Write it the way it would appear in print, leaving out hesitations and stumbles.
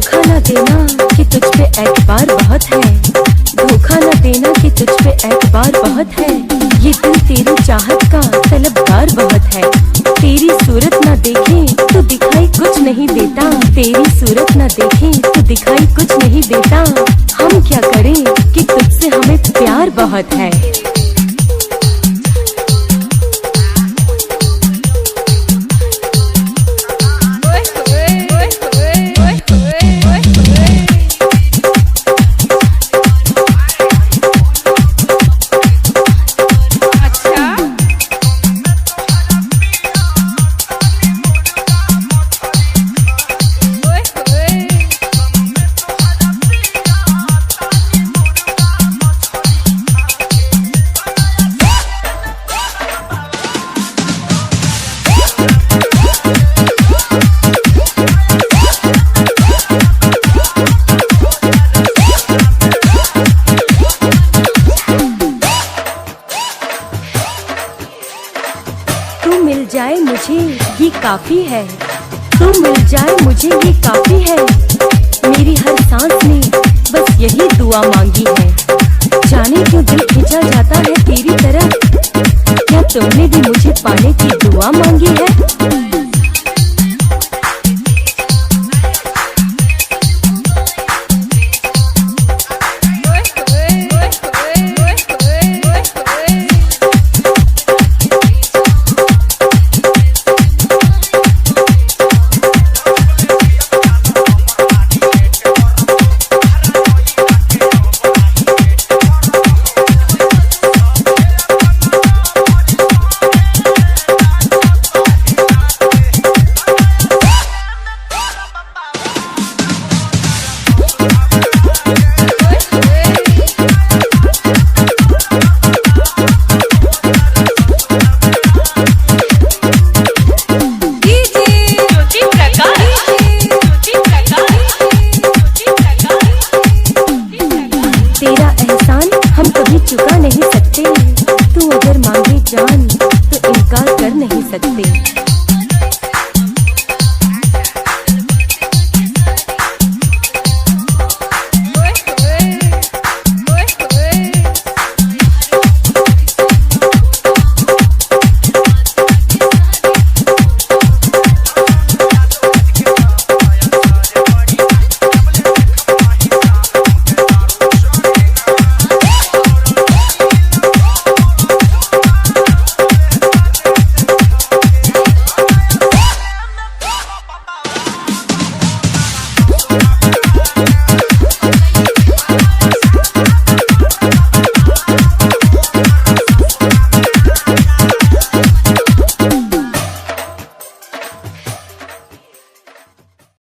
धोखा न देना कि तुझ पे एतबार बहुत है, धोखा न देना कि तुझ पे एतबार बहुत है। ये दिल तेरी चाहत का तलबगार बहुत है। तेरी सूरत न देखे तो दिखाई कुछ नहीं देता, तेरी सूरत न देखे तो दिखाई कुछ नहीं देता। हम क्या करें कि तुझसे हमें प्यार बहुत है। तू मिल जाए मुझे ये काफी है, तू मिल जाए मुझे ये काफी